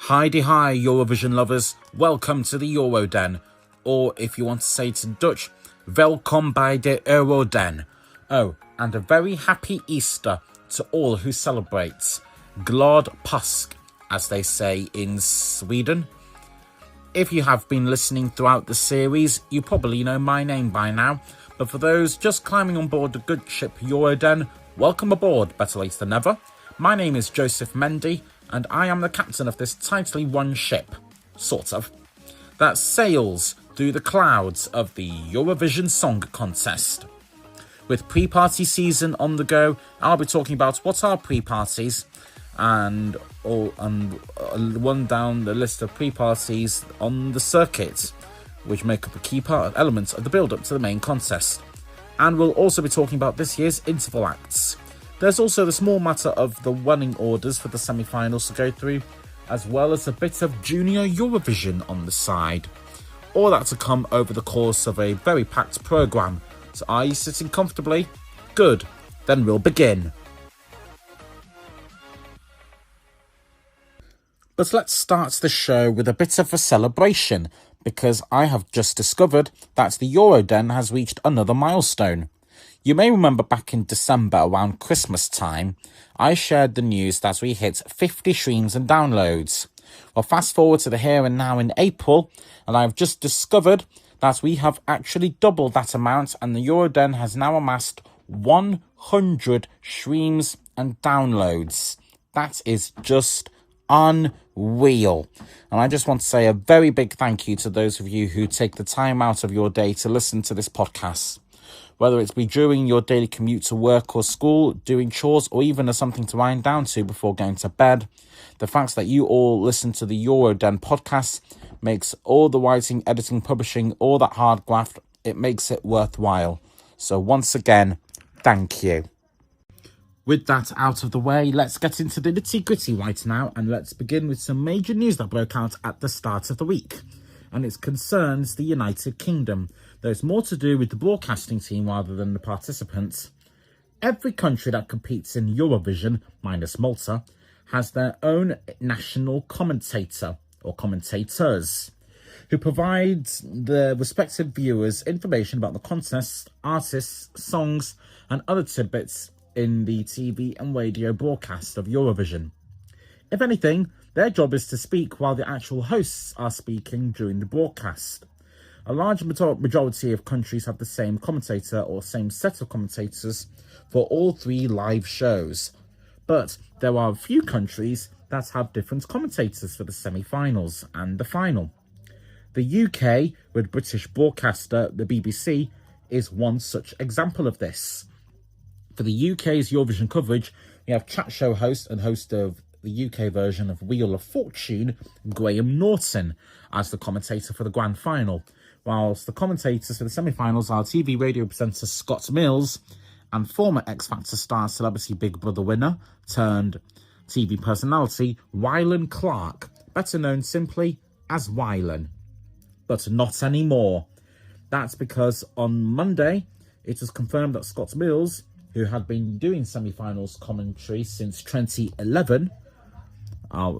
Hi Eurovision lovers, welcome to the Euroden, or if you want to say it in Dutch, welkom bij de Euroden. Oh, and a very happy Easter to all who celebrate. Glad Påsk, as they say in Sweden. If you have been listening throughout the series, you probably know my name by now, but for those just climbing on board the good ship Euroden, welcome aboard, better late than never. My name is Joseph Mendy, and I am the captain of this tightly run ship, sort of, that sails through the clouds of the Eurovision Song Contest. With pre-party season on the go, I'll be talking about what are pre-parties and run down the list of pre-parties on the circuit, which make up a key element of the build-up to the main contest. And we'll also be talking about this year's interval acts. There's also the small matter of the running orders for the semi-finals to go through, as well as a bit of Junior Eurovision on the side. All that to come over the course of a very packed programme. So are you sitting comfortably? Good, then we'll begin. But let's start the show with a bit of a celebration, because I have just discovered that the Euroden has reached another milestone. You may remember back in December around Christmas time, I shared the news that we hit 50 streams and downloads. Well, fast forward to the here and now in April, and I've just discovered that we have actually doubled that amount, and the Euroden has now amassed 100 streams and downloads. That is just unreal. And I just want to say a very big thank you to those of you who take the time out of your day to listen to this podcast. Whether it's be during your daily commute to work or school, doing chores, or even as something to wind down to before going to bed, the fact that you all listen to the Euroden podcast makes all the writing, editing, publishing, all that hard graft, it makes it worthwhile. So once again, thank you. With that out of the way, let's get into the nitty-gritty right now, and let's begin with some major news that broke out at the start of the week. And it concerns the United Kingdom. There's more to do with the broadcasting team rather than the participants. Every country that competes in Eurovision, minus Malta, has their own national commentator or commentators, who provide the respective viewers information about the contest, artists, songs, and other tidbits in the TV and radio broadcast of Eurovision. If anything, their job is to speak while the actual hosts are speaking during the broadcast. A large majority of countries have the same commentator or same set of commentators for all three live shows. But there are a few countries that have different commentators for the semi-finals and the final. The UK, with British broadcaster the BBC, is one such example of this. For the UK's Eurovision coverage, we have chat show host and host of the UK version of Wheel of Fortune, Graham Norton, as the commentator for the grand final, whilst the commentators for the semi-finals are TV radio presenter Scott Mills and former X Factor star Celebrity Big Brother winner turned TV personality Wylan Clark, better known simply as Wylan. But not anymore. That's because on Monday it was confirmed that Scott Mills, who had been doing semi-finals commentary since 2011,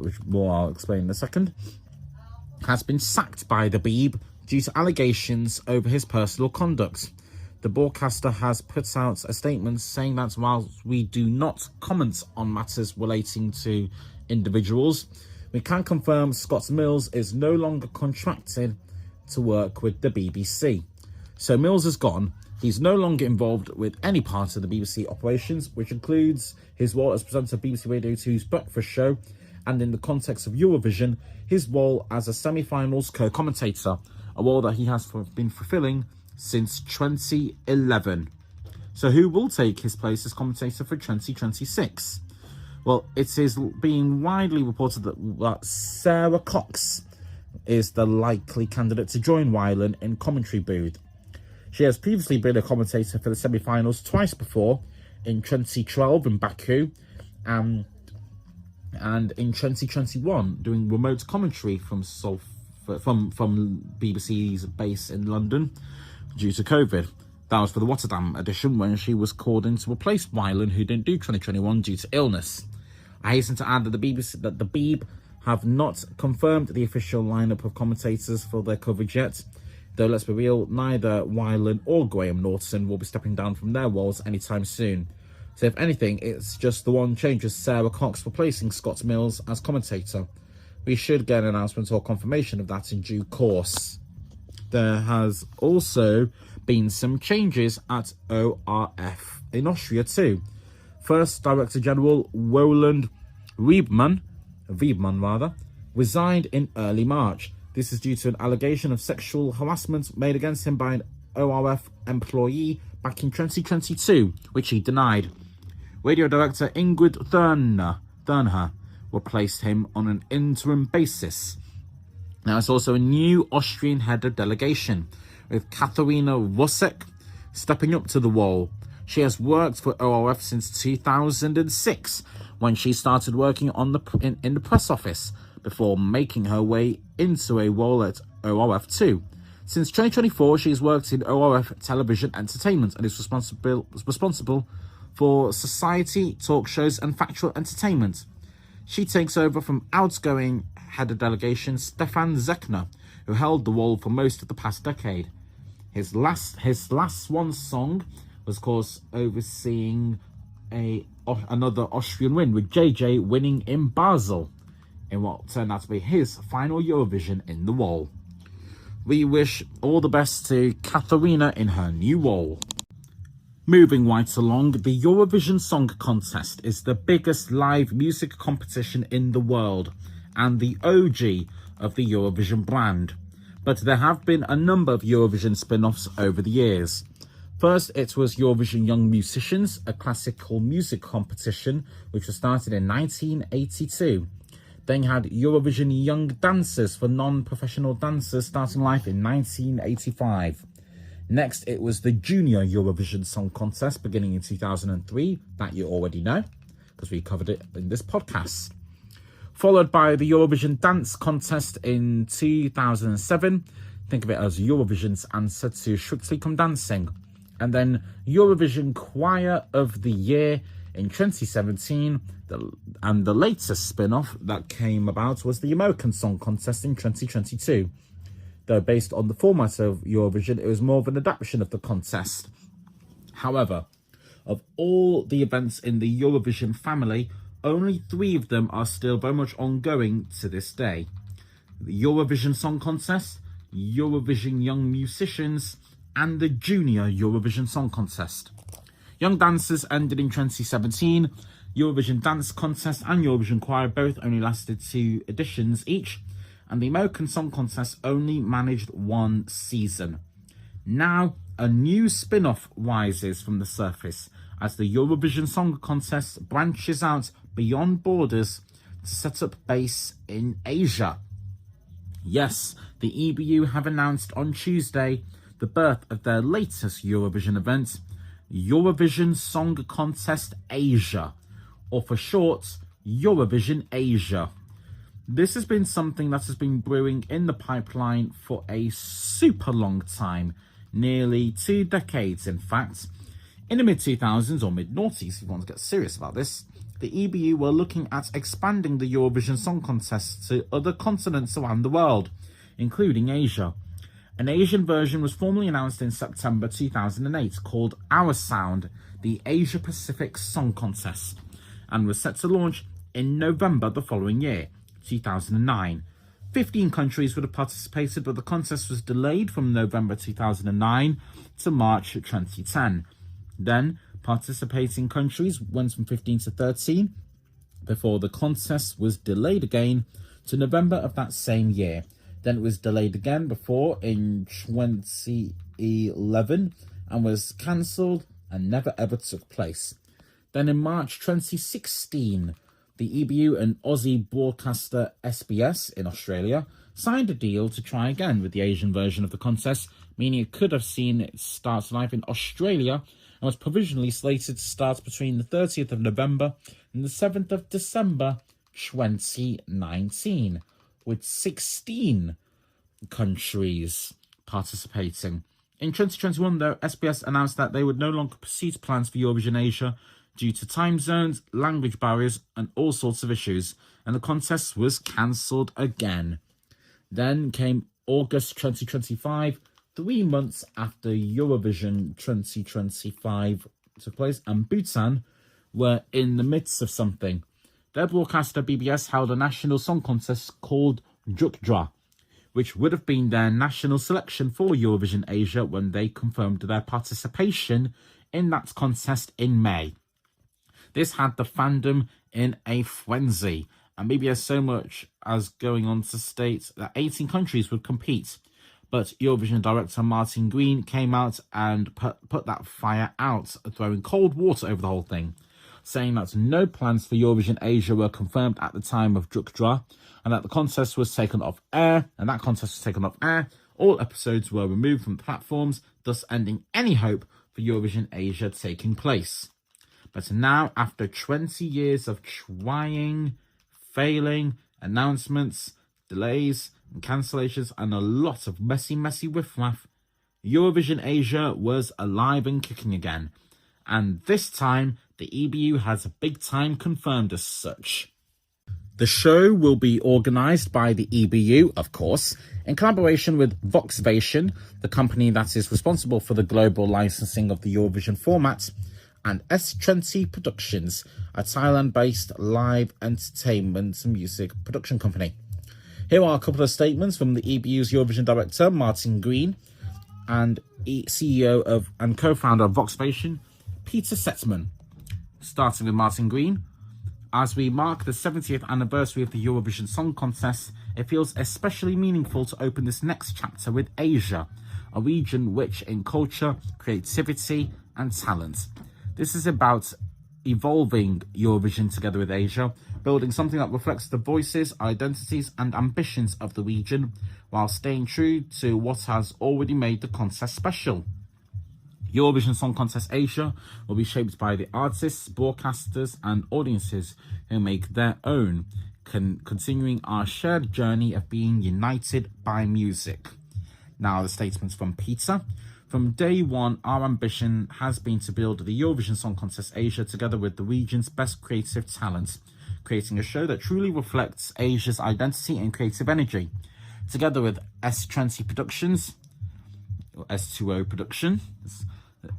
which more I'll explain in a second, has been sacked by the Beeb due to allegations over his personal conduct. The broadcaster has put out a statement saying that while we do not comment on matters relating to individuals, we can confirm Scott Mills is no longer contracted to work with the BBC. So Mills is gone. He's no longer involved with any part of the BBC operations, which includes his role as presenter of BBC Radio 2's Breakfast Show, and in the context of Eurovision, his role as a semi-finals co-commentator, a role that he has been fulfilling since 2011. So who will take his place as commentator for 2026? Well, it is being widely reported that Sarah Cox is the likely candidate to join Wylan in commentary booth. She has previously been a commentator for the semi-finals twice before, in 2012 in Baku, and in 2021 doing remote commentary from BBC's base in London due to COVID. That was for the Rotterdam edition when she was called in to replace Wylan, who didn't do 2021 due to illness. I hasten to add that the Beeb have not confirmed the official lineup of commentators for their coverage yet, though let's be real, neither Wylan or Graham Norton will be stepping down from their roles anytime soon. So if anything, it's just the one change of Sarah Cox replacing Scott Mills as commentator. We should get an announcement or confirmation of that in due course. There has also been some changes at ORF in Austria too. First, Director General Roland Wiebmann resigned in early March. This is due to an allegation of sexual harassment made against him by an ORF employee back in 2022, which he denied. Radio Director Ingrid Thurnher replaced him on an interim basis. Now, it's also a new Austrian head of delegation, with Katharina Rusek stepping up to the role. She has worked for ORF since 2006, when she started working in the press office, before making her way into a role at ORF2. Since 2024, she has worked in ORF Television Entertainment and is responsible for society, talk shows and factual entertainment. She takes over from outgoing head of delegation Stefan Zechner, who held the role for most of the past decade. His last swan song was, of course, overseeing another Austrian win, with JJ winning in Basel, in what turned out to be his final Eurovision in the role. We wish all the best to Katharina in her new role. Moving right along, the Eurovision Song Contest is the biggest live music competition in the world and the OG of the Eurovision brand. But there have been a number of Eurovision spin-offs over the years. First, it was Eurovision Young Musicians, a classical music competition which was started in 1982. Then you had Eurovision Young Dancers for non-professional dancers, starting life in 1985. Next, it was the Junior Eurovision Song Contest, beginning in 2003, that you already know, because we covered it in this podcast. Followed by the Eurovision Dance Contest in 2007. Think of it as Eurovision's answer to Strictly Come Dancing. And then Eurovision Choir of the Year in 2017. And the latest spin-off that came about was the American Song Contest in 2022. Though based on the format of Eurovision, it was more of an adaptation of the contest. However, of all the events in the Eurovision family, only 3 of them are still very much ongoing to this day. The Eurovision Song Contest, Eurovision Young Musicians, and the Junior Eurovision Song Contest. Young Dancers ended in 2017. Eurovision Dance Contest and Eurovision Choir both only lasted 2 editions each, and the American Song Contest only managed 1 season. Now, a new spin-off rises from the surface as the Eurovision Song Contest branches out beyond borders to set up base in Asia. Yes, the EBU have announced on Tuesday the birth of their latest Eurovision event, Eurovision Song Contest Asia, or for short, Eurovision Asia. This has been something that has been brewing in the pipeline for a super long time, nearly 2 decades in fact. In the mid-2000s, or mid-noughties if you want to get serious about this, the EBU were looking at expanding the Eurovision Song Contest to other continents around the world, including Asia. An Asian version was formally announced in September 2008 called Our Sound, the Asia Pacific Song Contest, and was set to launch in November the following year, 2009. 15 countries would have participated, but the contest was delayed from November 2009 to March 2010. Then, participating countries went from 15 to 13, before the contest was delayed again to November of that same year. Then it was delayed again before in 2011 and was cancelled and never ever took place. Then in March 2016, the EBU and Aussie broadcaster SBS in Australia signed a deal to try again with the Asian version of the contest, meaning it could have seen its start live in Australia and was provisionally slated to start between the 30th of November and the 7th of December 2019, with 16 countries participating. In 2021, though, SBS announced that they would no longer proceed plans for Eurovision Asia due to time zones, language barriers, and all sorts of issues, and the contest was cancelled again. Then came August 2025, 3 months after Eurovision 2025 took place, and Bhutan were in the midst of something. Their broadcaster BBS held a national song contest called Jukdra, which would have been their national selection for Eurovision Asia when they confirmed their participation in that contest in May. This had the fandom in a frenzy, and BBS so much as going on to state that 18 countries would compete. But Eurovision director Martin Green came out and put that fire out, throwing cold water over the whole thing, saying that no plans for Eurovision Asia were confirmed at the time of Jukdra, and that the contest was taken off air, all episodes were removed from the platforms, thus ending any hope for Eurovision Asia taking place. But now, after 20 years of trying, failing, announcements, delays, and cancellations, and a lot of messy riffraff, Eurovision Asia was alive and kicking again. And this time, the EBU has a big time confirmed as such. The show will be organised by the EBU, of course, in collaboration with Voxvation, the company that is responsible for the global licensing of the Eurovision format, and S20 Productions, a Thailand-based live entertainment and music production company. Here are a couple of statements from the EBU's Eurovision director, Martin Green, and CEO of and co-founder of Voxvation, Peter Settman. Starting with Martin Green. As we mark the 70th anniversary of the Eurovision Song Contest, it feels especially meaningful to open this next chapter with Asia, a region rich in culture, creativity, and talent. This is about evolving Eurovision together with Asia, building something that reflects the voices, identities, and ambitions of the region, while staying true to what has already made the contest special. Eurovision Song Contest Asia will be shaped by the artists, broadcasters, and audiences who make their own, continuing our shared journey of being united by music. Now, the statements from Peter. From day one, our ambition has been to build the Eurovision Song Contest Asia together with the region's best creative talent, creating a show that truly reflects Asia's identity and creative energy. Together with S20 Productions, or S2O Productions,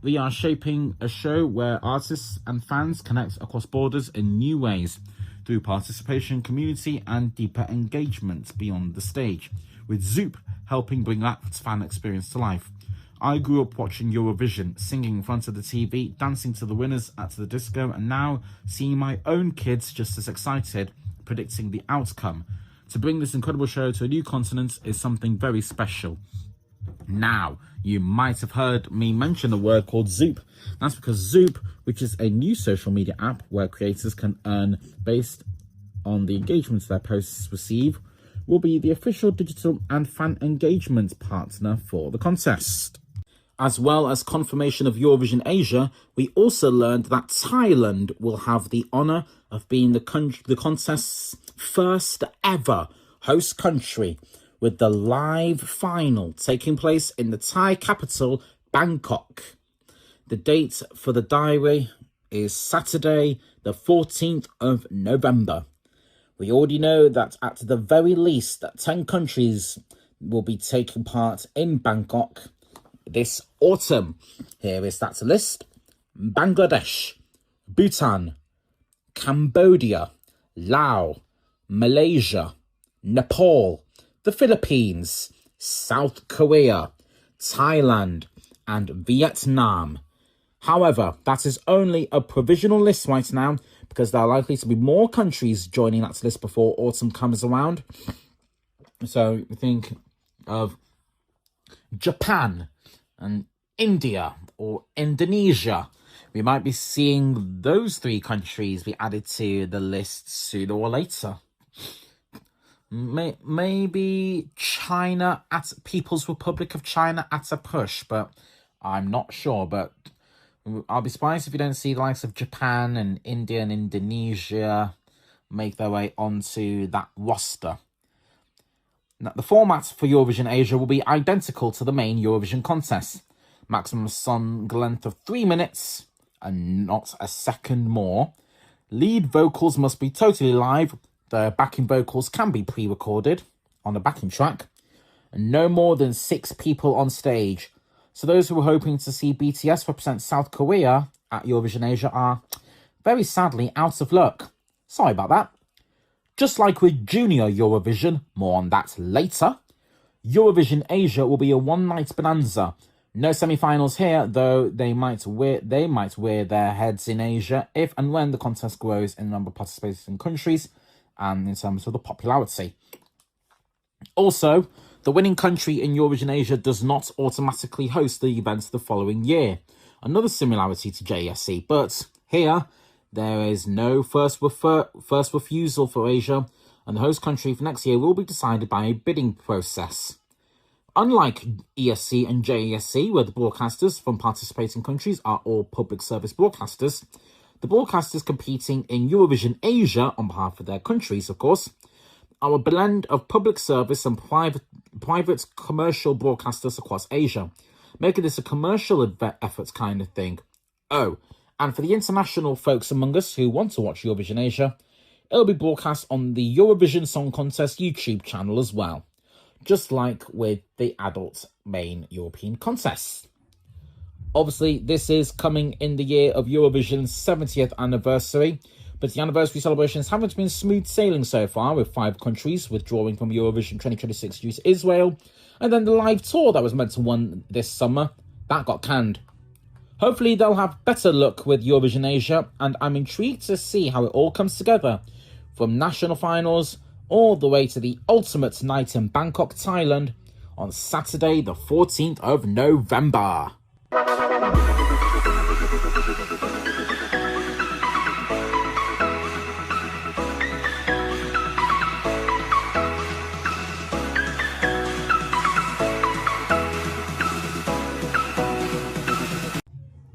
we are shaping a show where artists and fans connect across borders in new ways, through participation, community, and deeper engagement beyond the stage, with Zoop helping bring that fan experience to life. I grew up watching Eurovision, singing in front of the TV, dancing to the winners at the disco, and now seeing my own kids just as excited, predicting the outcome. To bring this incredible show to a new continent is something very special. Now, you might have heard me mention a word called Zoop. That's because Zoop, which is a new social media app where creators can earn based on the engagements their posts receive, will be the official digital and fan engagement partner for the contest. As well as confirmation of Eurovision Asia, we also learned that Thailand will have the honour of being the contest's first ever host country, with the live final taking place in the Thai capital, Bangkok. The date for the diary is Saturday, the 14th of November. We already know that at the very least 10 countries will be taking part in Bangkok this autumn. Here is that list: Bangladesh, Bhutan, Cambodia, Laos, Malaysia, Nepal, the Philippines, South Korea, Thailand, and Vietnam. However, that is only a provisional list right now, because there are likely to be more countries joining that list before autumn comes around. So think of Japan and India or Indonesia. We might be seeing those 3 countries be added to the list sooner or later. Maybe China, at People's Republic of China at a push, but I'm not sure. But I'll be surprised if you don't see the likes of Japan and India and Indonesia make their way onto that roster. Now, the format for Eurovision Asia will be identical to the main Eurovision contest. Maximum song length of 3 minutes, and not a second more. Lead vocals must be totally live. The backing vocals can be pre-recorded on a backing track. And no more than 6 people on stage. So those who were hoping to see BTS represent South Korea at Eurovision Asia are, very sadly, out of luck. Sorry about that. Just like with Junior Eurovision, more on that later, Eurovision Asia will be a one-night bonanza. No semi-finals here, though they might wear their heads in Asia if and when the contest grows in the number of participating countries and in terms of the popularity. Also, the winning country in Eurovision Asia does not automatically host the events the following year. Another similarity to JSC, but here there is no first refusal for Asia, and the host country for next year will be decided by a bidding process. Unlike ESC and JESC, where the broadcasters from participating countries are all public service broadcasters, the broadcasters competing in Eurovision Asia, on behalf of their countries, of course, are a blend of public service and private commercial broadcasters across Asia, making this a commercial effort kind of thing. Oh, and for the international folks among us who want to watch Eurovision Asia, it'll be broadcast on the Eurovision Song Contest YouTube channel as well, just like with the adult main European contests. Obviously, this is coming in the year of Eurovision's 70th anniversary, but the anniversary celebrations haven't been smooth sailing so far, with 5 countries withdrawing from Eurovision 2026 due to Israel, and then the live tour that was meant to run this summer, that got canned. Hopefully they'll have better luck with Eurovision Asia, and I'm intrigued to see how it all comes together, from national finals all the way to the ultimate night in Bangkok, Thailand, on Saturday the 14th of November.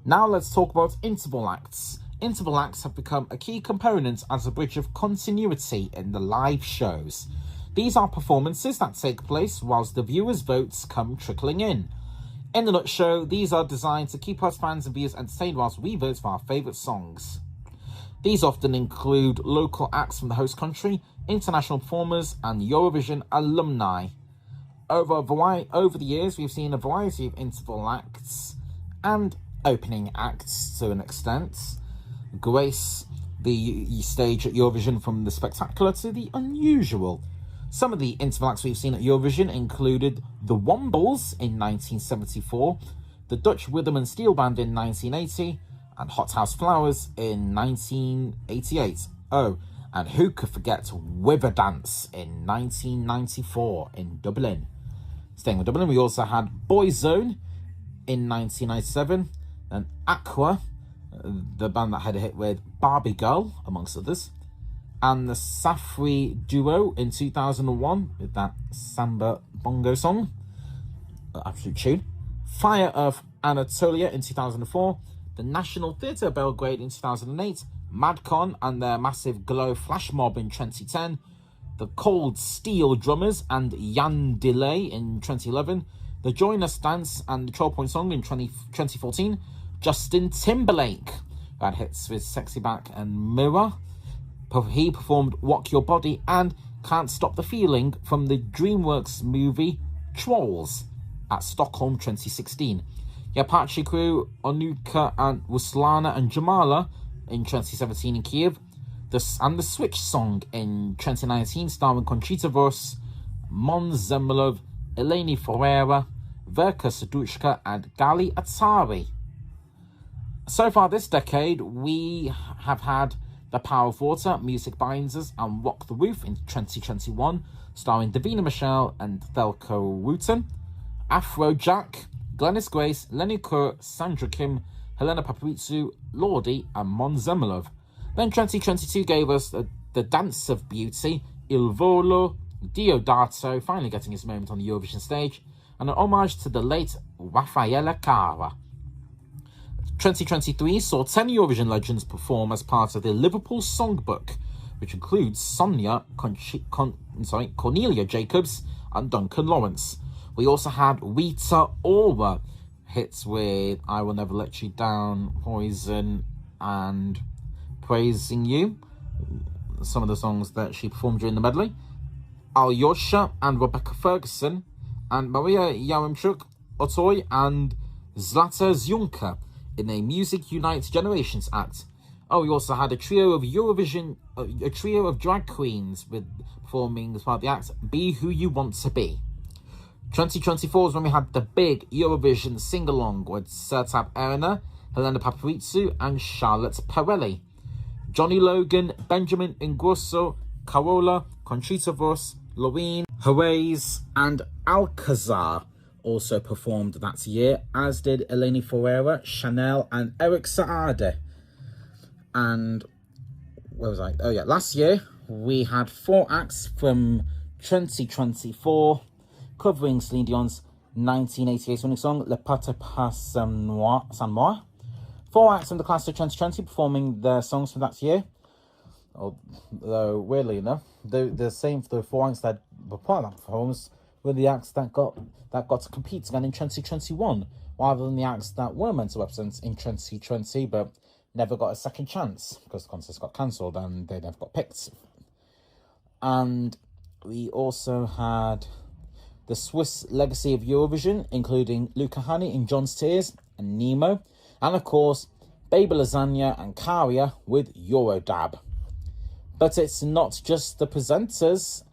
Now let's talk about interval acts. Interval acts have become a key component as a bridge of continuity in the live shows. These are performances that take place whilst the viewers' votes come trickling in. In a nutshell, these are designed to keep us fans and viewers entertained whilst we vote for our favourite songs. These often include local acts from the host country, international performers, and Eurovision alumni. Over the years, we've seen a variety of interval acts and opening acts to an extent grace the stage at Eurovision, from the spectacular to the unusual. Some of the interval acts we've seen at Eurovision included the Wombles in 1974, the Dutch Rhythm and Steel Band in 1980, and Hot House Flowers in 1988. Oh, and who could forget River Dance in 1994 in Dublin. Staying with Dublin, we also had Boyzone in 1997, and Aqua, the band that had a hit with Barbie Girl, amongst others, and the Safri Duo in 2001 with that Samba Bongo song, absolute tune. Fire of Anatolia in 2004, the National Theatre Belgrade in 2008, Madcon and their massive Glow Flash Mob in 2010, the Cold Steel Drummers and Jan Delay in 2011, the Join Us Dance and the 12 Point Song in 2014, Justin Timberlake, who had hits with Sexy Back and Mirror. He performed Rock Your Body and Can't Stop the Feeling from the DreamWorks movie Trolls at Stockholm 2016. The Apache Crew, Onuka and Ruslana and Jamala in 2017 in Kiev. The Switch Song in 2019, starring Conchita Wurst, Mon Zemlov, Eleni Ferreira, Verka Serduchka and Gali Atari. So far this decade, we have had The Power of Water, Music Binds Us, and Rock the Roof in 2021, starring Davina Michelle and Thelko Wooten, Afrojack, Glennis Grace, Lenny Kerr, Sandra Kim, Helena Paparizou, Lordi, and Mon Zemlov. Then 2022 gave us the Dance of Beauty, Il Volo, Diodato, finally getting his moment on the Eurovision stage, and an homage to the late Raffaella Cara. 2023 saw 10 Eurovision legends perform as part of the Liverpool Songbook, which includes Sonia, Cornelia Jacobs, and Duncan Lawrence. We also had Rita Ora, hits with I Will Never Let You Down, Poison, and Praising You, some of the songs that she performed during the medley. Alyosha and Rebecca Ferguson, and Maria Yaremchuk, Otoy, and Zlata Zionka in a Music Unites Generations act. Oh, we also had a trio of Eurovision, a trio of drag queens with performing as part of the act, Be Who You Want to Be. 2024 is when we had the big Eurovision sing-along with Sertab Erener, Helena Paparizou, and Charlotte Perrelli. Johnny Logan, Benjamin Ingrosso, Carola, Conchita Wurst, Loreen, Jerez, and Alcazar also performed that year, as did Eleni Ferreira, Chanel, and Eric Saade. And where was I? Oh yeah, last year we had 4 acts from 2024 covering Celine Dion's 1988 winning song Le Pate Pas Sans Moi. 4 acts from the class of 2020 performing their songs from that year. Although, weirdly enough, the same for the 4 acts that were part of that performance were the acts that got to compete again in 2021, rather than the acts that were meant to represent in 2020 but never got a second chance because the contest got cancelled and they never got picked. And we also had the Swiss legacy of Eurovision, including Luca Hani in John's Tears and Nemo, and of course Baby Lasagna and Karia with Eurodab. But it's not just the presenters,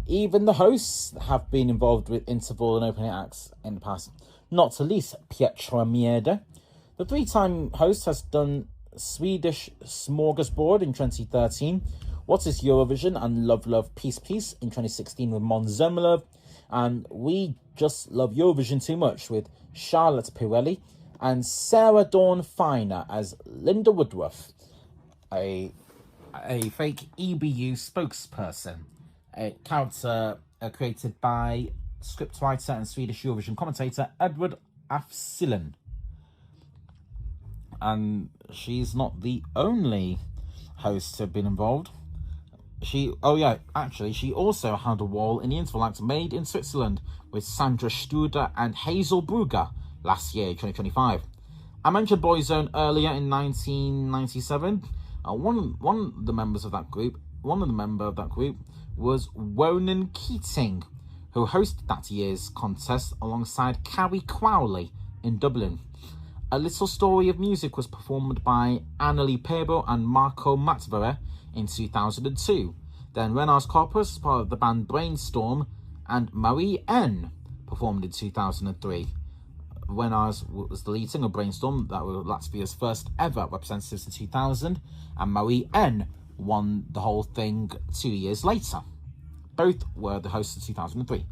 even the hosts have been involved with interval and opening acts in the past, not least Pietro Miede. The 3-time host has done Swedish Smorgasbord in 2013, What is Eurovision and Love Love Peace Peace in 2016 with Måns Zelmerlöw, and We Just Love Eurovision Too Much with Charlotte Perrelli, and Sarah Dawn Finer as Linda Woodruff, a fake EBU spokesperson, a character created by scriptwriter and Swedish Eurovision commentator Edward Afsillen. And she's not the only host to have been involved. She also had a wall in the interval act made in Switzerland with Sandra Studer and Hazel Brugger last year, 2025. I mentioned Boyzone earlier in 1997. One of the members of that group was Ronan Keating, who hosted that year's contest alongside Carrie Crowley in Dublin. A Little Story of Music was performed by Annalie Pebo and Marco Matvere in 2002. Then Renars Corpus, part of the band Brainstorm, and Marie N performed in 2003. Renars was the lead singer of Brainstorm, that were Latvia's first ever representatives in 2000, and Marie N won the whole thing 2 years later. Both were the hosts of 2003.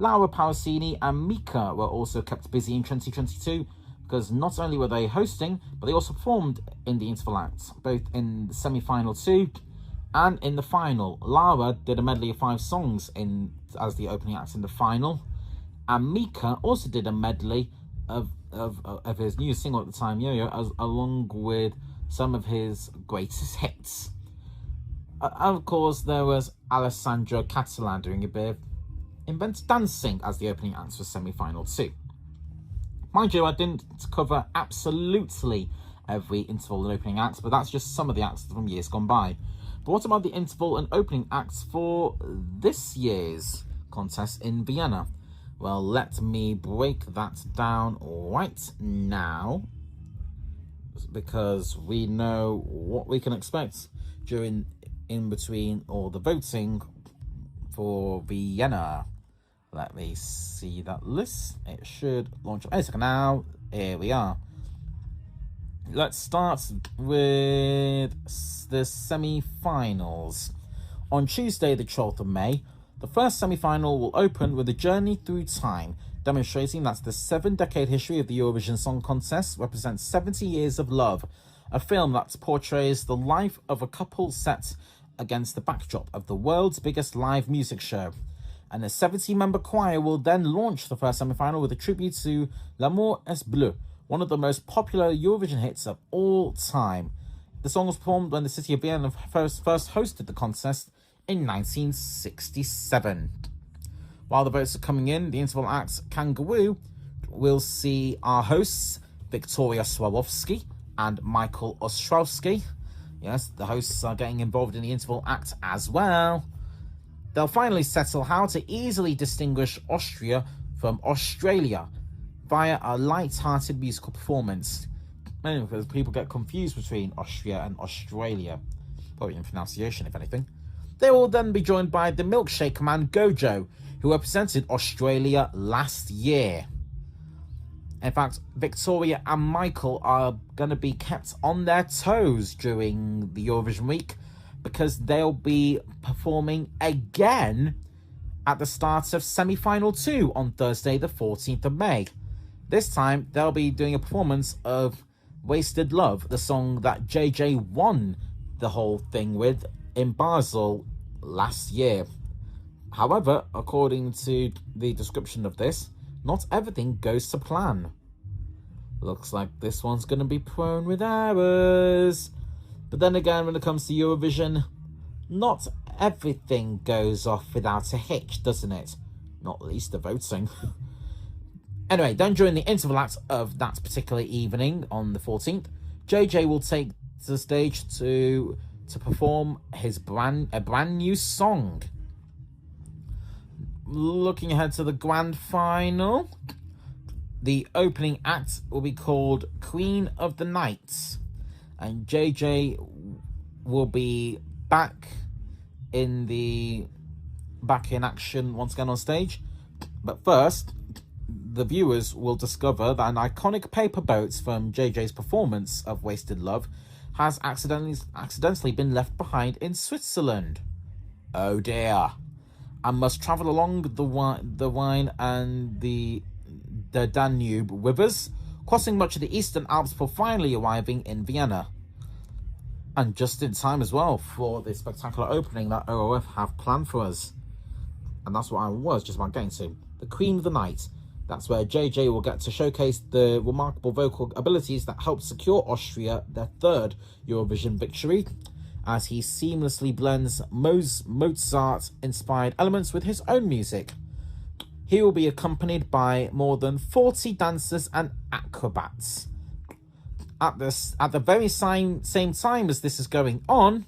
Laura Pausini and Mika were also kept busy in 2022, because not only were they hosting, but they also performed in the interval act, both in the semi-final 2 and in the final. Lara did a medley of 5 songs as the opening act in the final, and Mika also did a medley of his new single at the time, Yo-Yo, along with some of his greatest hits. Of course, there was Alessandro Catalan doing a bit of Invent Dancing as the opening act for semi-final 2. Mind you, I didn't cover absolutely every interval and opening act, but that's just some of the acts from years gone by. But what about the interval and opening acts for this year's contest in Vienna? Well, let me break that down right now, because we know what we can expect in between all the voting for Vienna. Let me see that list. It should launch up any second now. Here we are. Let's start with the semi-finals. On Tuesday, the 12th of May, the first semi-final will open with a journey through time, demonstrating that the 7-decade history of the Eurovision Song Contest represents 70 years of love, a film that portrays the life of a couple set against the backdrop of the world's biggest live music show. And the 70-member choir will then launch the first semi-final with a tribute to L'amour est bleu, one of the most popular Eurovision hits of all time. The song was performed when the city of Vienna first hosted the contest in 1967. While the votes are coming in, the interval act Kangaroo we'll see our hosts, Victoria Swarovski and Michael Ostrowski. Yes, the hosts are getting involved in the interval act as well. They'll finally settle how to easily distinguish Austria from Australia via a light-hearted musical performance. Mainly because people get confused between Austria and Australia. Probably in pronunciation, if anything. They will then be joined by the milkshake man Gojo, who represented Australia last year. In fact, Victoria and Michael are going to be kept on their toes during the Eurovision week because they'll be performing again at the start of semi-final 2 on Thursday the 14th of May. This time, they'll be doing a performance of Wasted Love, the song that JJ won the whole thing with in Basel last year. However, according to the description of this, not everything goes to plan. Looks like this one's going to be prone with errors. But then again, when it comes to Eurovision, not everything goes off without a hitch, doesn't it? Not least the voting. Anyway, then during the interval act of that particular evening on the 14th, JJ will take to the stage to perform his brand new song. Looking ahead to the grand final, the opening act will be called Queen of the Night, and JJ will be back in action once again on stage. But first, the viewers will discover that an iconic paper boat from JJ's performance of Wasted Love has accidentally been left behind in Switzerland. Oh dear. And must travel along the Rhine and the Danube rivers, crossing much of the Eastern Alps before finally arriving in Vienna. And just in time as well for the spectacular opening that ORF have planned for us. And that's what I was just about getting to. The Queen of the Night. That's where JJ will get to showcase the remarkable vocal abilities that helped secure Austria their third Eurovision victory, as he seamlessly blends Mozart-inspired elements with his own music. He will be accompanied by more than 40 dancers and acrobats. At the very same time as this is going on,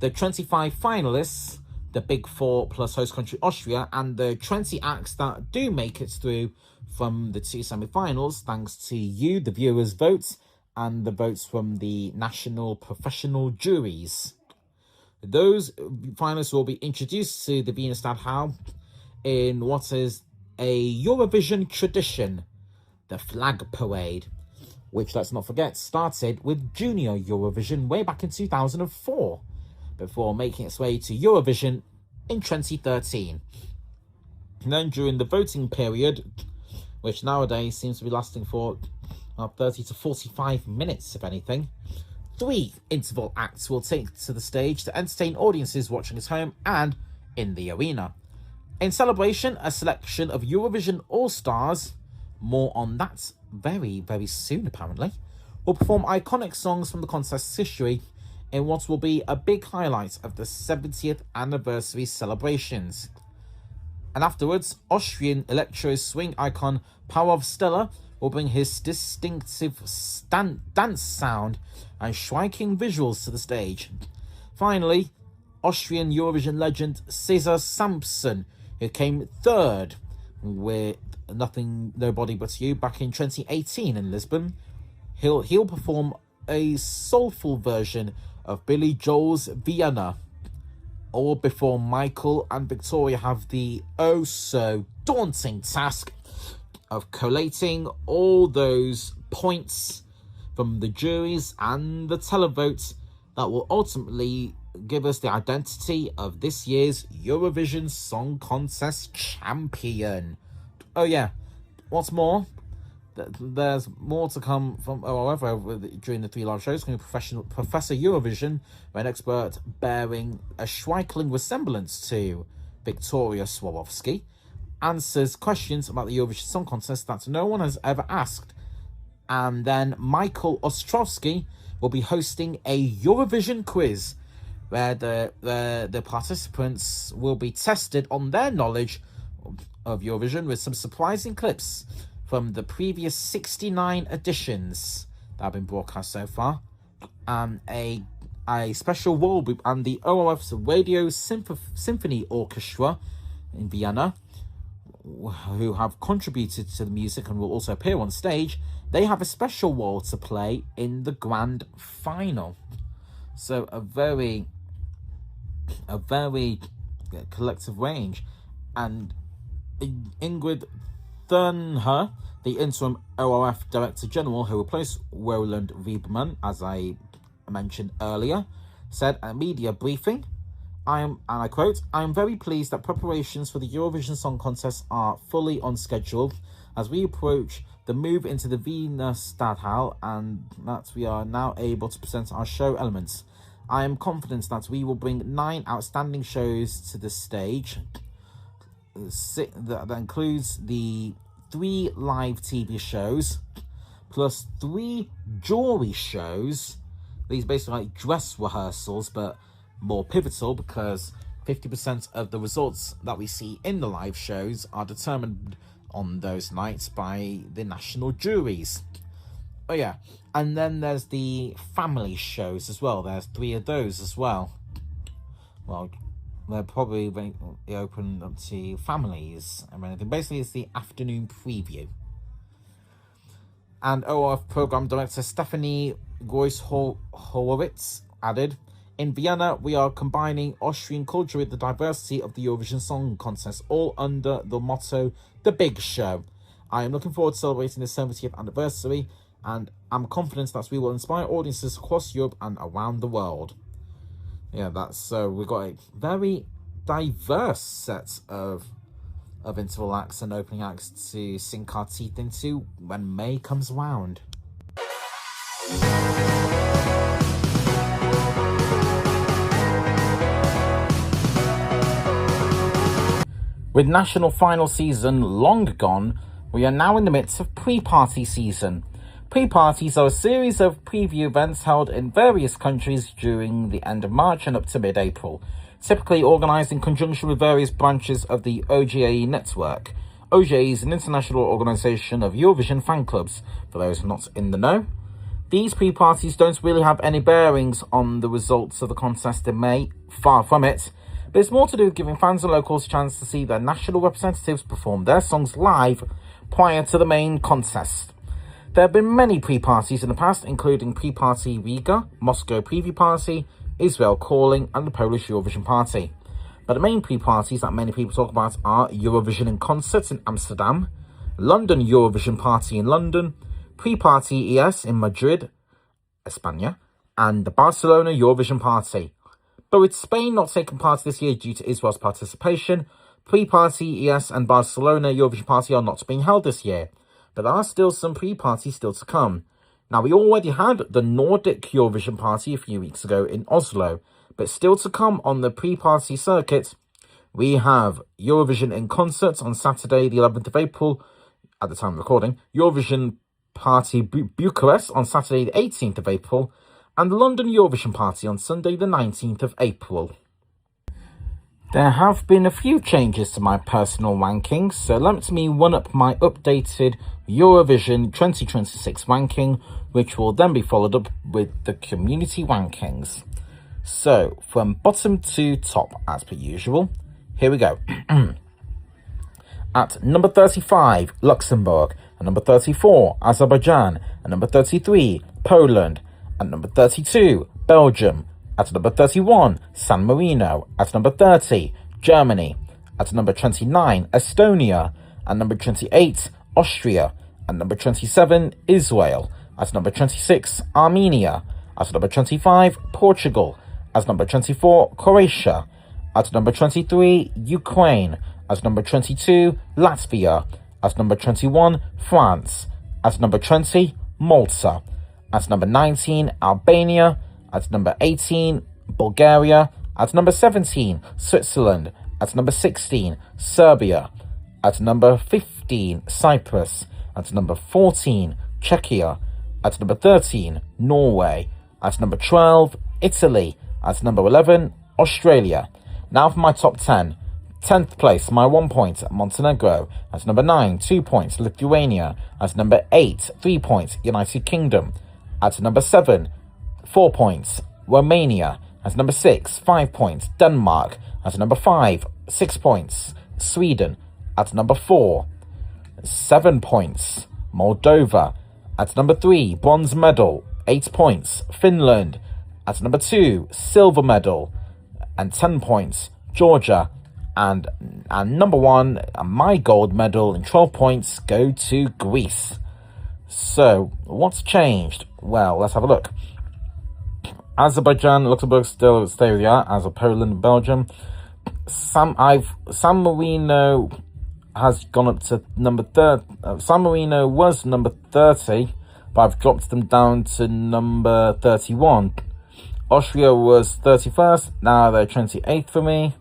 the 25 finalists, the Big Four plus host country Austria, and the 20 acts that do make it through from the 2 semi-finals, thanks to you, the viewers' votes, and the votes from the national professional juries. Those finalists will be introduced to the Wiener Stadthalle in what is a Eurovision tradition, the flag parade, which, let's not forget, started with Junior Eurovision way back in 2004, before making its way to Eurovision in 2013. And then during the voting period, which nowadays seems to be lasting for 30 to 45 minutes, if anything, 3 interval acts will take to the stage to entertain audiences watching at home and in the arena. In celebration, a selection of Eurovision All-Stars, more on that very, very soon apparently, will perform iconic songs from the contest's history in what will be a big highlight of the 70th anniversary celebrations. And afterwards, Austrian electro swing icon Parov Stella will bring his distinctive dance sound and striking visuals to the stage. Finally, Austrian Eurovision legend Cesar Sampson, who came third with Nobody But You back in 2018 in Lisbon, he'll perform a soulful version of Billy Joel's Vienna, all before Michael and Victoria have the oh so daunting task of collating all those points from the juries and the televote that will ultimately give us the identity of this year's Eurovision Song Contest champion. Oh yeah, what's more, there's more to come from ORF during the 3 live shows, including Professor Eurovision, an expert bearing a striking resemblance to Victoria Swarovski, answers questions about the Eurovision Song Contest that no one has ever asked. And then Michael Ostrowski will be hosting a Eurovision quiz, where the participants will be tested on their knowledge of Eurovision with some surprising clips from the previous 69 editions that have been broadcast so far, and a special wall and the ORF's Radio Symphony Orchestra in Vienna, who have contributed to the music and will also appear on stage. They have a special wall to play in the grand final. So a very collective range. And Ingrid Thurnher, the interim ORF Director General who replaced Roland Riebermann, as I mentioned earlier, said at a media briefing, and I quote, "I am very pleased that preparations for the Eurovision Song Contest are fully on schedule as we approach the move into the Wiener Stadthalle, and that we are now able to present our show elements. I am confident that we will bring 9 outstanding shows to the stage. That includes the 3 live TV shows, plus 3 jury shows." These basically like dress rehearsals, but more pivotal because 50% of the results that we see in the live shows are determined on those nights by the national juries. Oh yeah, and then there's the family shows as well. There's 3 of those as well. Well, they're probably open up to families and anything. Basically, it's the afternoon preview. And ORF Program Director Stephanie Gross-Horowitz added, "In Vienna, we are combining Austrian culture with the diversity of the Eurovision Song Contest, all under the motto, The Big Show. I am looking forward to celebrating the 70th anniversary, and I'm confident that we will inspire audiences across Europe and around the world." Yeah, that's so we've got a very diverse set of interval acts and opening acts to sink our teeth into when May comes around. With national final season long gone, we are now in the midst of pre-party season. Pre-parties are a series of preview events held in various countries during the end of March and up to mid-April, typically organised in conjunction with various branches of the OGAE network. OGAE is an international organisation of Eurovision fan clubs, for those not in the know. These pre-parties don't really have any bearings on the results of the contest in May, far from it, but it's more to do with giving fans and locals a chance to see their national representatives perform their songs live prior to the main contest. There have been many pre-parties in the past, including Pre-Party Riga, Moscow Preview Party, Israel Calling, and the Polish Eurovision Party. But the main pre-parties that many people talk about are Eurovision in Concert in Amsterdam, London Eurovision Party in London, Pre-Party ES in Madrid, España, and the Barcelona Eurovision Party. But with Spain not taking part this year due to Israel's participation, Pre-Party ES and Barcelona Eurovision Party are not being held this year. But there are still some pre-parties still to come. Now, we already had the Nordic Eurovision Party a few weeks ago in Oslo, but still to come on the pre-party circuit, we have Eurovision in Concert on Saturday the 11th of April, at the time of recording, Eurovision Party Bucharest on Saturday the 18th of April, and the London Eurovision Party on Sunday the 19th of April. There have been a few changes to my personal rankings, so let me run up my updated Eurovision 2026 ranking, which will then be followed up with the community rankings. So, from bottom to top, as per usual, here we go. At number 35, Luxembourg. At number 34, Azerbaijan. At number 33, Poland. At number 32, Belgium. At number 31, San Marino. At number 30, Germany. At number 29, Estonia. At number 28, Austria. At number 27, Israel. At number 26, Armenia. At number 25, Portugal. At number 24, Croatia. At number 23, Ukraine. At number 22, Latvia. At number 21, France. At number 20, Malta. At number 19, Albania. At number 18, Bulgaria. At number 17, Switzerland. At number 16, Serbia. At number 15, Cyprus. At number 14, Czechia. At number 13, Norway. At number 12, Italy. At number 11, Australia. Now for my top 10. 10th place, my 1 point, Montenegro. At number 9, 2 points, Lithuania. At number 8, 3 points, United Kingdom. At number 7, 4 points, Romania. At number 6, 5 points, Denmark. At number 5, 6 points, Sweden. At number 4, 7 points, Moldova. At number 3, bronze medal, 8 points, Finland. At number 2, silver medal, and 10 points, Georgia. And number 1, my gold medal and 12 points go to Greece. So, what's changed? Well, let's have a look. Azerbaijan, Luxembourg still stay where they are, as are Poland and Belgium. San Marino has gone up to number 30. San Marino was number 30, but I've dropped them down to number 31. Austria was 31st, now they're 28th for me.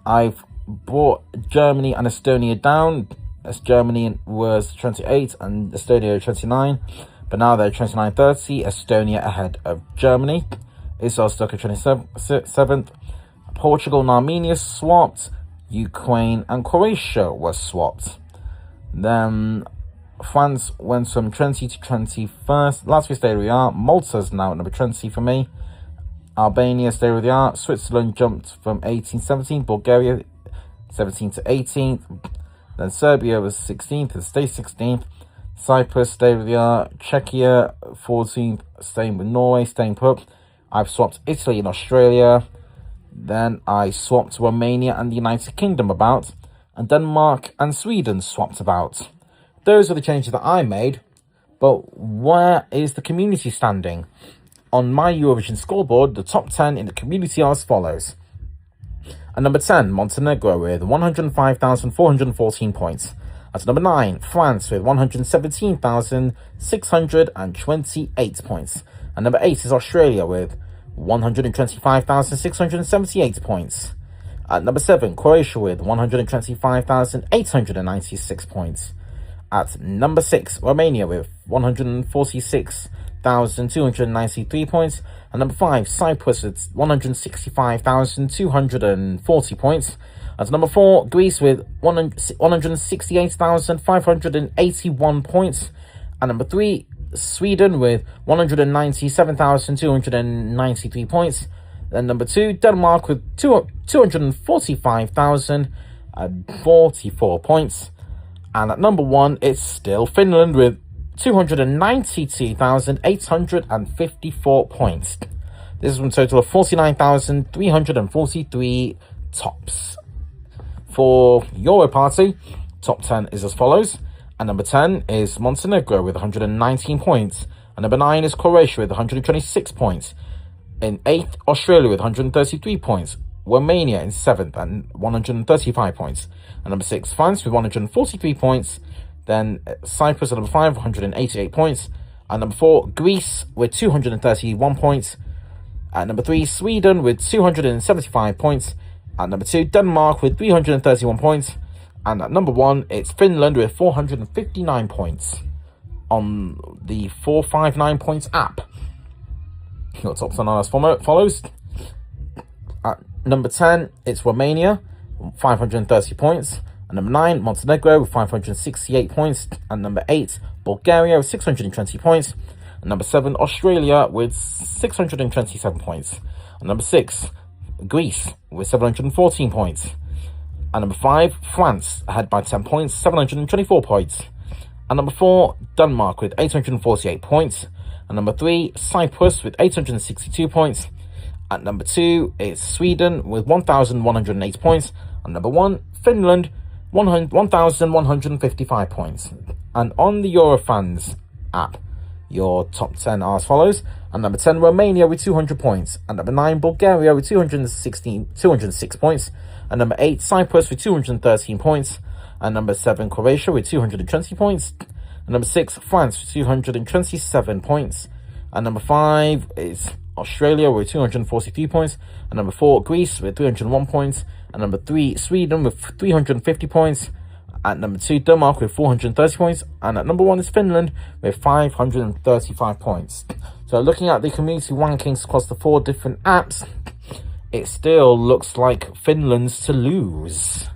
I've brought Germany and Estonia down, as Germany was 28 and Estonia 29, but now they're 29-30, Estonia ahead of Germany. Israel stuck at 27th. Portugal and Armenia swapped. Ukraine and Croatia was swapped. Then France went from 20 to 21st. Latvia stayed where they are. Malta's now at number 20 for me. Albania stayed where they are. Switzerland jumped from 18 to 17. Bulgaria 17 to 18th. Then Serbia was 16th and stayed 16th. Cyprus stayed where they are. Czechia 14th, staying with Norway, staying put. I've swapped Italy and Australia. Then I swapped Romania and the United Kingdom about, and Denmark and Sweden swapped about. Those are the changes that I made, but where is the community standing? On my Eurovision scoreboard, the top 10 in the community are as follows. At number 10, Montenegro with 105,414 points. At number 9, France with 117,628 points. And number 8 is Australia with 125,678 points. At number 7, Croatia with 125,896 points. At number 6, Romania with 146,293 points. And number 5, Cyprus with 165,240 points. At number 4, Greece with 168,581 points. And number 3, Sweden with 197,293 points. Then number 2, Denmark with 245,044 points. And at number 1, it's still Finland with 292,854 points. This is from a total of 49,343 tops. For Euro Party, top 10 is as follows. And number 10 is Montenegro with 119 points. And number 9 is Croatia with 126 points. In 8th, Australia with 133 points. Romania in 7th and 135 points. And number 6, France with 143 points. Then Cyprus at number 5, 188 points. At number 4, Greece with 231 points. At number 3, Sweden with 275 points. At number 2, Denmark with 331 points. And at number 1, it's Finland with 459 points on the 459 points app. Your top 10 are as follows. At number 10, it's Romania, 530 points. At number 9, Montenegro with 568 points. At number 8, Bulgaria with 620 points. At number 7, Australia with 627 points. At number 6, Greece with 714 points. At number 5, France ahead by 10 points, 724 points. At number 4, Denmark with 848 points. At number 3, Cyprus with 862 points. At number 2, it's Sweden with 1,108 points. At number 1, Finland, 1,155 points. And on the Eurofans app, your top 10 are as follows. At number 10, Romania with 200 points. At number 9, Bulgaria with 206 points. At number 8, Cyprus with 213 points. At number 7, Croatia with 220 points. At number 6, France with 227 points. At number 5 is Australia with 243 points. At number 4, Greece with 301 points. At number 3, Sweden with 350 points. At number 2, Denmark with 430 points. And at number 1 is Finland with 535 points. So looking at the community rankings across the 4 different apps, it still looks like Finland's to lose.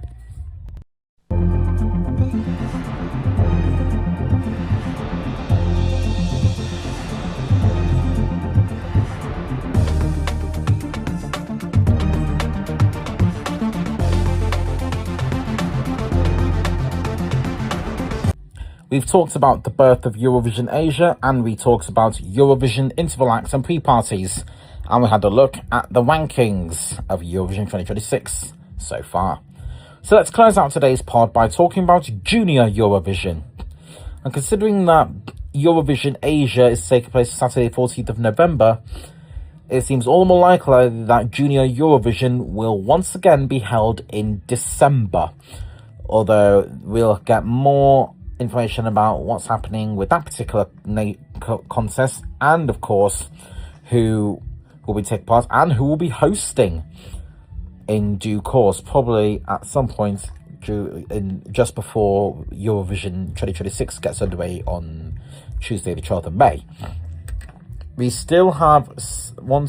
We've talked about the birth of Eurovision Asia, and we talked about Eurovision interval acts and pre-parties. And we had a look at the rankings of Eurovision 2026 so far. So let's close out today's pod by talking about Junior Eurovision. And considering that Eurovision Asia is taking place Saturday 14th of November, it seems all the more likely that Junior Eurovision will once again be held in December. Although we'll get more information about what's happening with that particular contest, and of course who will be taking part and who will be hosting in due course, probably at some point just before Eurovision 2026 gets underway on Tuesday the 12th of May. We still have 7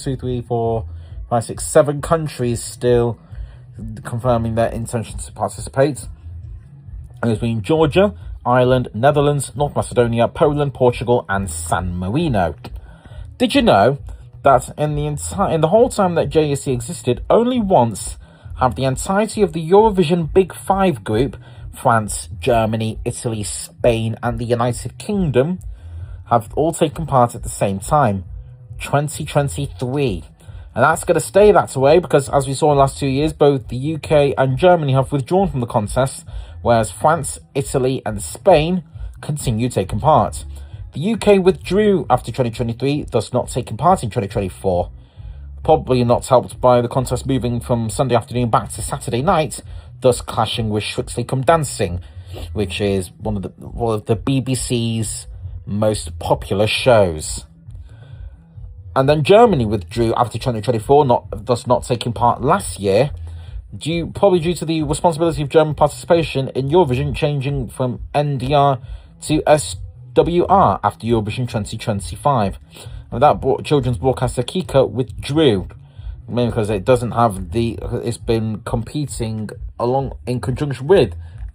countries still confirming their intention to participate. There's been Georgia, Ireland, Netherlands, North Macedonia, Poland, Portugal, and San Marino. Did you know that in the whole time that JSC existed, only once have the entirety of the Eurovision Big Five group, France, Germany, Italy, Spain, and the United Kingdom, have all taken part at the same time? 2023. And that's going to stay that way because, as we saw in the last 2 years, both the UK and Germany have withdrawn from the contest, whereas France, Italy, and Spain continue taking part. The UK withdrew after 2023, thus not taking part in 2024. Probably not helped by the contest moving from Sunday afternoon back to Saturday night, thus clashing with Strictly Come Dancing, which is one of the BBC's most popular shows. And then Germany withdrew after 2024, thus not taking part last year, probably due to the responsibility of German participation in Eurovision changing from NDR to SWR after Eurovision 2025. And that children's broadcaster Kika withdrew, mainly because it doesn't have it's been competing in conjunction with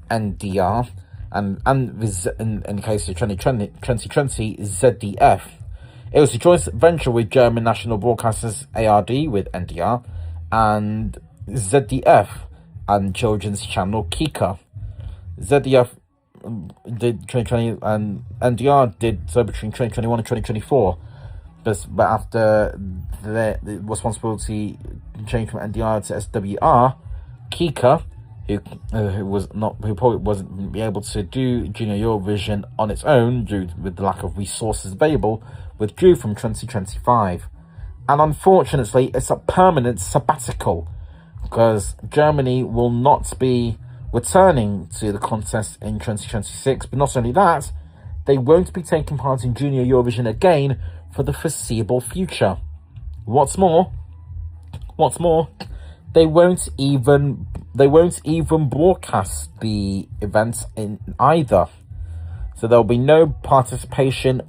NDR and in the case of 2020 ZDF. It was a joint venture with German national broadcasters ARD with NDR and ZDF and children's channel Kika. ZDF did 2020 and NDR did so between 2021 and 2024. But after the responsibility changed from NDR to SWR, Kika, who probably wasn't be able to do Junior Eurovision on its own due with the lack of resources available, withdrew from 2025. And unfortunately, it's a permanent sabbatical because Germany will not be returning to the contest in 2026. But not only that, they won't be taking part in Junior Eurovision again for the foreseeable future. What's more, they won't even broadcast the event in either. So there'll be no participation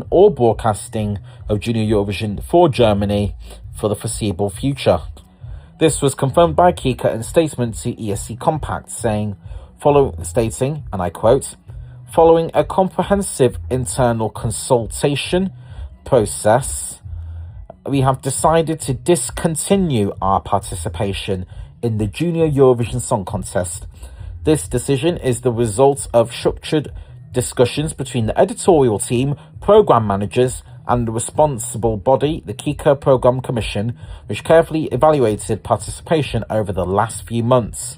or broadcasting of Junior Eurovision for Germany for the foreseeable future. This was confirmed by Kika in a statement to ESC Compact, stating, and I quote, "Following a comprehensive internal consultation process, we have decided to discontinue our participation in the Junior Eurovision Song Contest. This decision is the result of structured discussions between the editorial team, program managers, and the responsible body, the Kika Programme Commission, which carefully evaluated participation over the last few months.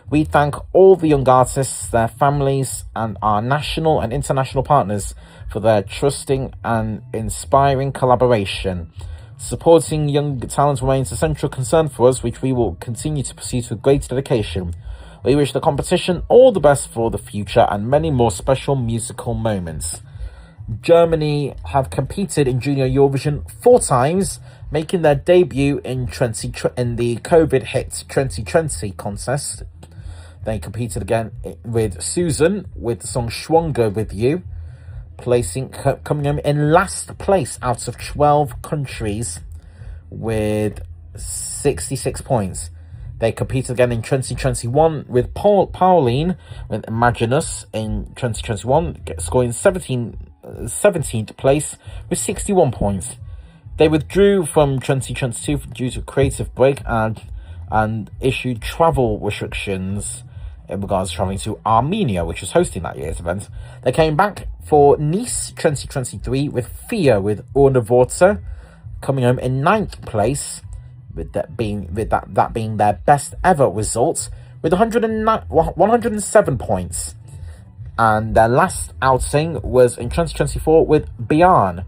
We thank all the young artists, their families, and our national and international partners for their trusting and inspiring collaboration. Supporting young talent remains a central concern for us, which we will continue to pursue with great dedication. We wish the competition all the best for the future and many more special musical moments." Germany have competed in Junior Eurovision 4 times, making their debut in the COVID-hit 2020 contest. They competed again with Susan with the song Schwanger with You, coming in last place out of 12 countries, with 66 points. They competed again in 2021 with Pauline with Imaginus in 2021, scoring 17th place with 61 points. They withdrew from 2022 due to creative break and issued travel restrictions in regards to travelling to Armenia, which was hosting that year's event. They came back for Nice 2023 with Fia with Urnavorta, coming home in 9th place, with that being their best ever result, with 107 points. And their last outing was in 2024 with Bjorn,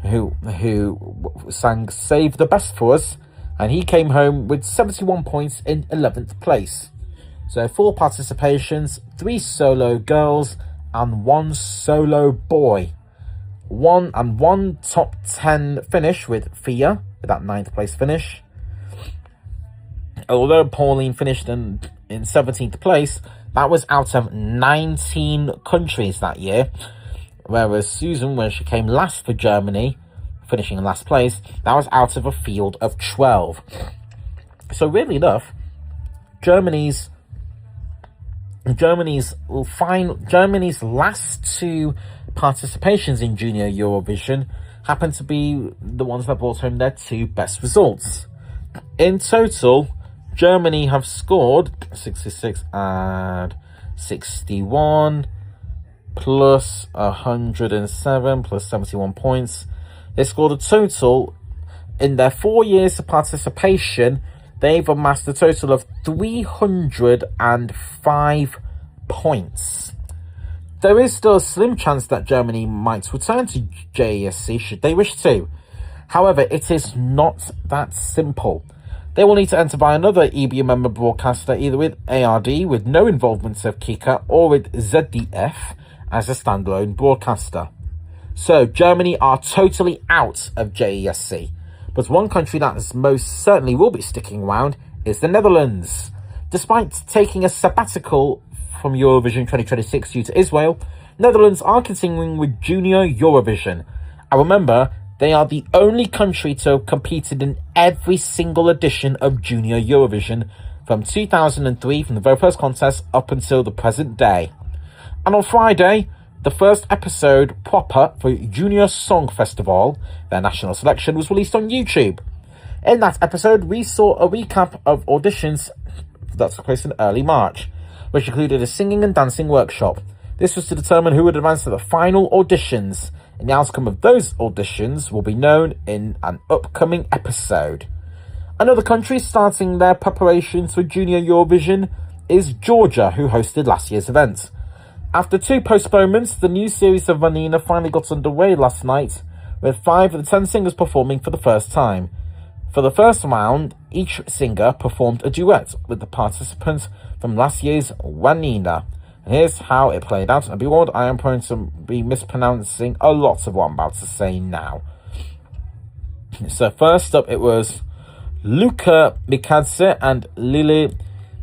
who sang Save the Best for Us, and he came home with 71 points in 11th place. So 4 participations, 3 solo girls and 1 solo boy. One top 10 finish with Fia, with that 9th place finish. Although Pauline finished in 17th place, that was out of 19 countries that year. Whereas Susan, when she came last for Germany, finishing in last place, that was out of a field of 12. So weirdly enough, Germany's last 2 participations in Junior Eurovision happened to be the ones that brought home their 2 best results. In total, Germany have scored 66 and 61 plus 107 plus 71 points. They scored a total, in their 4 years of participation, they've amassed a total of 305 points. There is still a slim chance that Germany might return to JESC should they wish to. However, it is not that simple. They will need to enter by another EBU member broadcaster, either with ARD, with no involvement of Kika, or with ZDF as a standalone broadcaster. So, Germany are totally out of JESC. But one country that most certainly will be sticking around is the Netherlands. Despite taking a sabbatical from Eurovision 2026 due to Israel, Netherlands are continuing with Junior Eurovision. And remember, they are the only country to have competed in every single edition of Junior Eurovision from 2003, from the very first contest up until the present day. And on Friday, the first episode proper for Junior Song Festival, their national selection, was released on YouTube. In that episode, we saw a recap of auditions that took place in early March, which included a singing and dancing workshop. This was to determine who would advance to the final auditions, and the outcome of those auditions will be known in an upcoming episode. Another country starting their preparations for Junior Eurovision is Georgia, who hosted last year's event. After 2 postponements, the new series of Vanina finally got underway last night, with 5 of the 10 singers performing for the first time. For the first round, each singer performed a duet with the participants from last year's Vanina. And here's how it played out. And be warned, I am prone to be mispronouncing a lot of what I'm about to say now. So first up, it was Luka Mikadze and Lili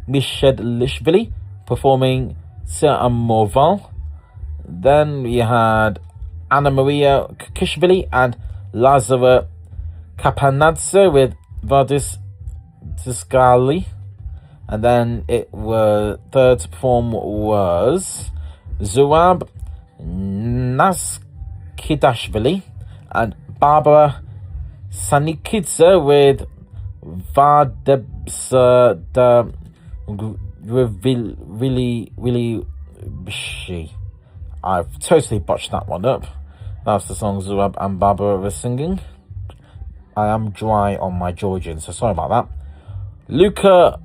Mishedlishvili performing Amoval. Then we had Anna Maria Kishvili and Lazara Kapanadze with Vadis Tiskali. And then it was third to perform was Zuab Naskidashvili and Barbara Sanikidze with Vardebsa da Really Bishi. I've totally botched that one up. That's the song Zuab and Barbara were singing. I am dry on my Georgian, so sorry about that. Luka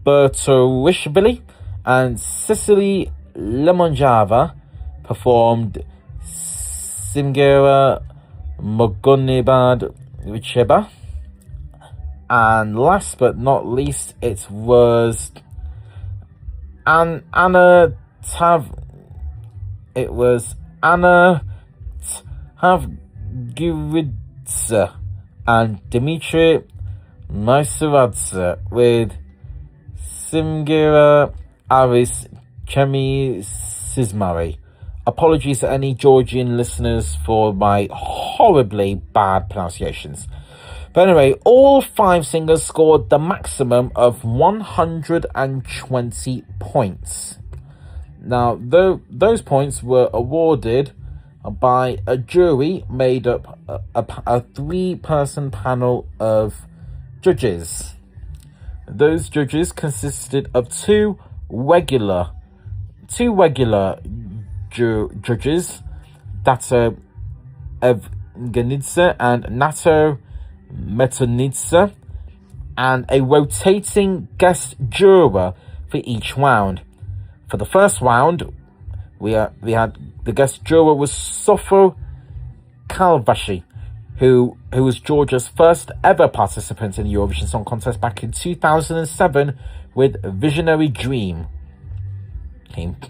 Bertowishvili and Cecily Lemonjava performed Simgera Mogonibad Richeba. And last but not least, it was Anna Tavgiridze and Dmitry Mysuradze with Simgira Aris Chemi Sizmari. Apologies to any Georgian listeners for my horribly bad pronunciations. But anyway, all 5 singers scored the maximum of 120 points. Now, those points were awarded by a jury made up a 3-person panel of judges. Those judges consisted of two regular judges, Dato Evgenidze and Nato Metonidze, and a rotating guest juror for each round. For the first round, we had the guest juror was Sofo Kalvashi, who was Georgia's first ever participant in the Eurovision Song Contest back in 2007 with Visionary Dream. And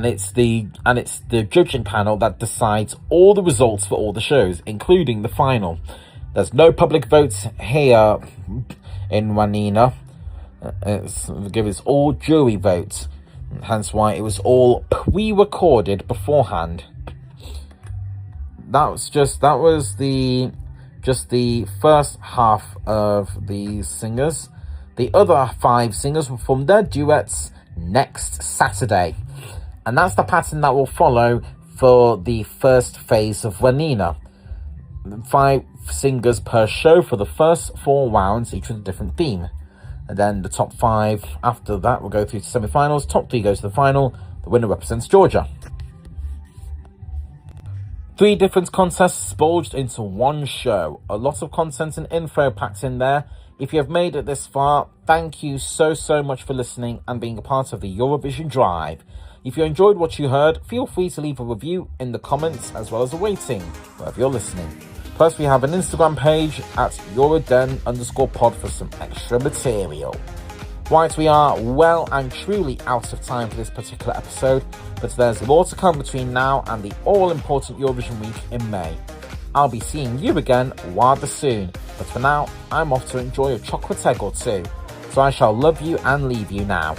it's the judging panel that decides all the results for all the shows, including the final. There's no public votes here in Wanina. It's all jury votes. Hence why it was all pre-recorded beforehand. That was the first half of these singers. The other 5 singers will perform their duets next Saturday. And that's the pattern that will follow for the first phase of Wanina. 5 singers per show for the first 4 rounds, each with a different theme. And then the top 5 after that will go through to semi-finals. Top 3 goes to the final. The winner represents Georgia. 3 different contests bulged into one show. A lot of content and info packed in there. If you have made it this far, thank you so much for listening and being a part of the Eurovision Drive. If you enjoyed what you heard, feel free to leave a review in the comments as well as a rating wherever you're listening. Plus, we have an Instagram page at Euroden_pod for some extra material. Right, we are well and truly out of time for this particular episode, but there's more to come between now and the all-important Eurovision week in May. I'll be seeing you again rather soon, but for now, I'm off to enjoy a chocolate egg or 2, so I shall love you and leave you now.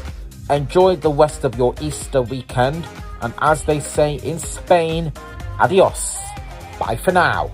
Enjoy the rest of your Easter weekend, and as they say in Spain, adios. Bye for now.